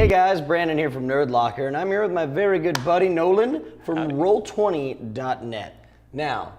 Hey guys, Brandon here from Nerdlocker, and I'm here with my very good buddy Nolan from Roll20.net. Now,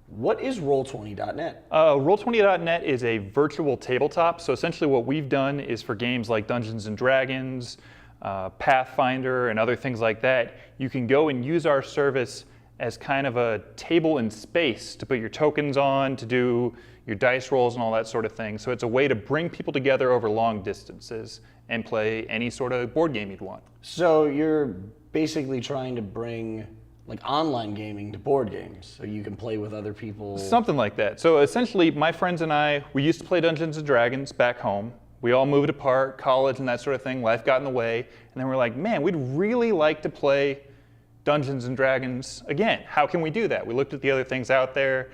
what is Roll20.net? Roll20.net is a virtual tabletop. So essentially what we've done is for games like Dungeons and Dragons, Pathfinder, and other things like that, you can go and use our service as kind of a table in space to put your tokens on, to do your dice rolls and all that sort of thing. So it's a way to bring people together over long distances and play any sort of board game you'd want. So you're basically trying to bring like online gaming to board games so you can play with other people. Something like that. So essentially my friends and I, we used to play Dungeons and Dragons back home. We all moved apart, college and that sort of thing, life got in the way, and then we're like, man, we'd really like to play Dungeons and Dragons again. How can we do that? We looked at the other things out there,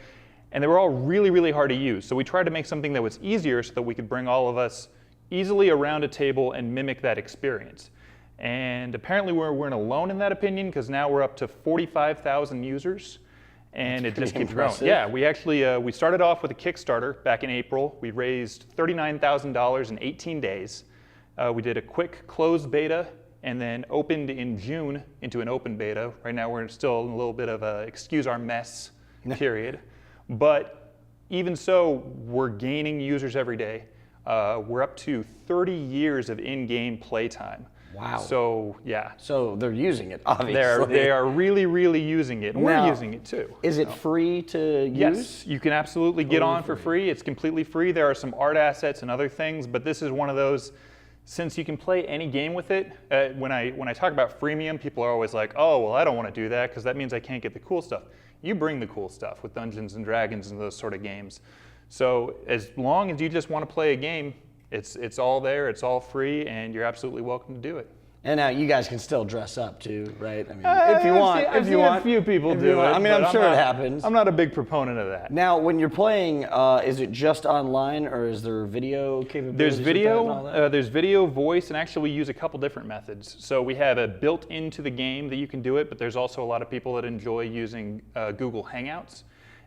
and they were all really, really hard to use. So we tried to make something that was easier so that we could bring all of us easily around a table and mimic that experience. And apparently we weren't alone in that opinion, because now we're up to 45,000 users, and it just keeps growing. Yeah, we actually, we started off with a Kickstarter back in April. We raised $39,000 in 18 days. We did a quick closed beta, and then opened in June into an open beta. Right now we're still in a little bit of a excuse our mess period. But even so, we're gaining users every day. We're up to 30 years of in-game playtime. Wow. So, yeah. So they're using it, obviously. They are really, really using it. And we're using it too. Is it free to use? Yes, you can absolutely get on for free. It's completely free. There are some art assets and other things, but this is one of those, since you can play any game with it, when I talk about freemium, people are always like, oh, well, I don't want to do that because that means I can't get the cool stuff. You bring the cool stuff with Dungeons and Dragons and those sort of games. So as long as you just want to play a game, it's all there, it's all free, and you're absolutely welcome to do it. And now you guys can still dress up too, right? I mean, if you want. I've seen a few people do it. I mean, I'm sure it happens. I'm not a big proponent of that. Now, when you're playing, is it just online, or is there video capabilities? There's video, voice, and actually we use a couple different methods. So we have a built into the game that you can do it, but there's also a lot of people that enjoy using Google Hangouts.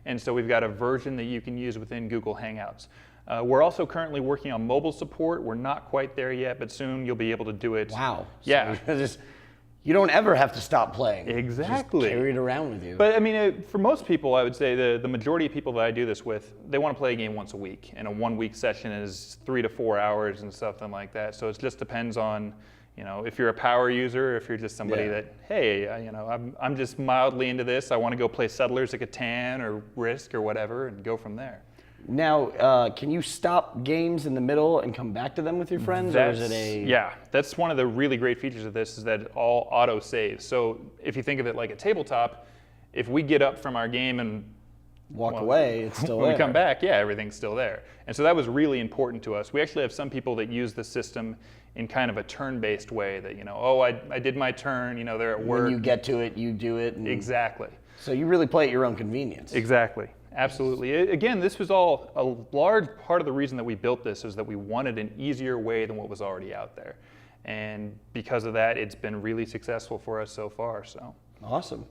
And so we've got a version that you can use within Google Hangouts. We're also currently working on mobile support. We're not quite there yet, but soon you'll be able to do it. Wow. Yeah. So you don't ever have to stop playing. Exactly. Just carry it around with you. But I mean, for most people, I would say the majority of people that I do this with, they want to play a game once a week. And a 1 week session is 3 to 4 hours and something like that. So it just depends on, you know, if you're a power user, if you're just somebody that, hey, you know, I'm just mildly into this. I want to go play Settlers of Catan or Risk or whatever and go from there. Now, can you stop games in the middle and come back to them with your friends, or is it a... Yeah, that's one of the really great features of this, is that it all auto-saves. So if you think of it like a tabletop, if we get up from our game and walk away, it's still when there. we come back, yeah, everything's still there. And so that was really important to us. We actually have some people that use the system in kind of a turn-based way that, you know, oh, I did my turn, you know, they're at work. When you get to it, you do it. And exactly. So you really play at your own convenience. Exactly. Absolutely. Again, this was all a large part of the reason that we built this, is that we wanted an easier way than what was already out there. And because of that, it's been really successful for us so far. So awesome.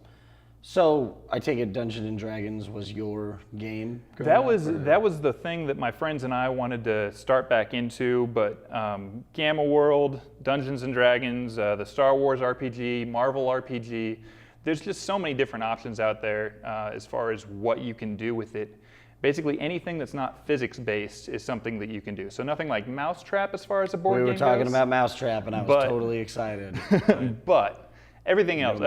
So I take it Dungeons and Dragons was your game? That was the thing that my friends and I wanted to start back into, but Gamma World, Dungeons and Dragons, the Star Wars RPG, Marvel RPG, there's just so many different options out there as far as what you can do with it. Basically anything that's not physics-based is something that you can do. So nothing like Mousetrap as far as a board game goes. We were talking about Mousetrap, and I was totally excited. But everything else.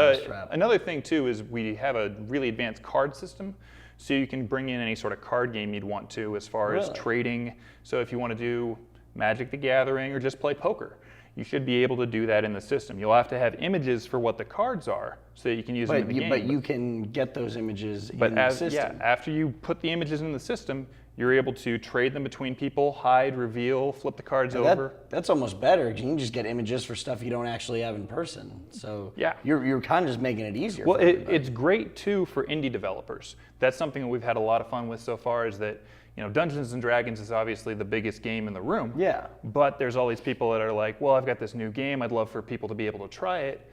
Another thing too is we have a really advanced card system, so you can bring in any sort of card game you'd want to as far as trading. So if you want to do Magic the Gathering or just play poker, you should be able to do that in the system. You'll have to have images for what the cards are so that you can use them in the game. But you can get those images in the system. Yeah, after you put the images in the system, you're able to trade them between people, hide, reveal, flip the cards over. That's almost better, because you can just get images for stuff you don't actually have in person. So yeah, you're kind of just making it easier. Well, it's great too for indie developers. That's something that we've had a lot of fun with so far, is that, you know, Dungeons and Dragons is obviously the biggest game in the room. Yeah. But there's all these people that are like, well, I've got this new game, I'd love for people to be able to try it.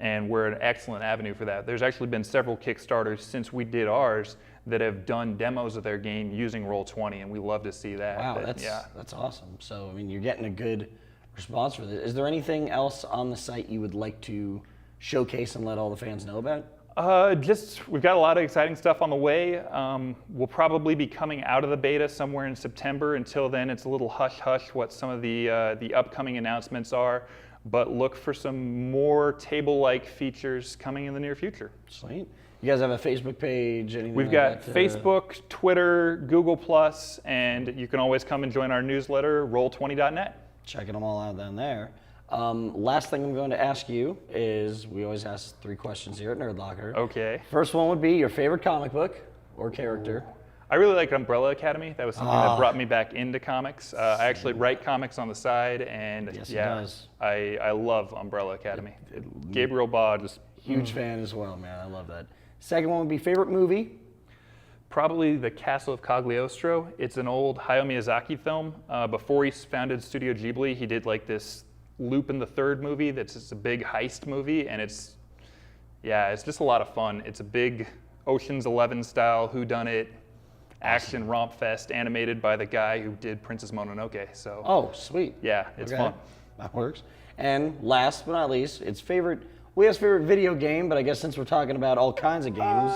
And we're an excellent avenue for that. There's actually been several Kickstarters since we did ours that have done demos of their game using Roll20, and we love to see that. Wow, that's awesome. So I mean, you're getting a good response for this. Is there anything else on the site you would like to showcase and let all the fans know about? We've got a lot of exciting stuff on the way. We'll probably be coming out of the beta somewhere in September. Until then, it's a little hush-hush what some of the upcoming announcements are. But look for some more table-like features coming in the near future. Sweet. You guys have a Facebook page? Anything We've like got that, Facebook, Twitter, Google+, and you can always come and join our newsletter, Roll20.net. Checking them all out down there. Last thing I'm going to ask you is, we always ask 3 questions here at Nerdlocker. Okay. First one would be your favorite comic book or character. I really like Umbrella Academy. That was something that brought me back into comics. I actually write comics on the side, and Yes, yeah, he does. I love Umbrella Academy. Gabriel Ba, just Huge fan as well, man. I love that. Second one would be favorite movie. probably The Castle of Cagliostro. It's an old Hayao Miyazaki film. Before he founded Studio Ghibli, he did like this Lupin the Third movie that's just a big heist movie, and it's just a lot of fun. It's a big Ocean's 11 style whodunit action romp fest animated by the guy who did Princess Mononoke. So Oh, sweet. yeah, it's Okay. fun. That works. And last but not least, it's favorite. We have favorite video game, but I guess since we're talking about all kinds of games,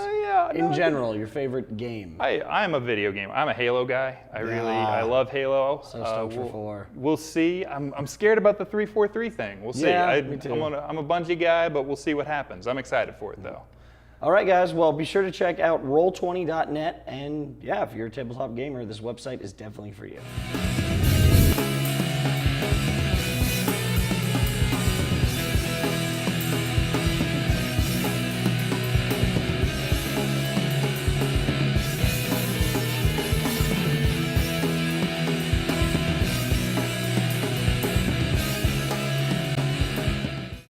in general, your favorite game. I'm a video game. I'm a Halo guy. I love Halo. So stoked for 4. We'll see. I'm scared about the 343 thing. We'll see. Yeah, me too. I'm a Bungie guy, but we'll see what happens. I'm excited for it though. All right, guys. Well, be sure to check out Roll20.net. And yeah, if you're a tabletop gamer, this website is definitely for you.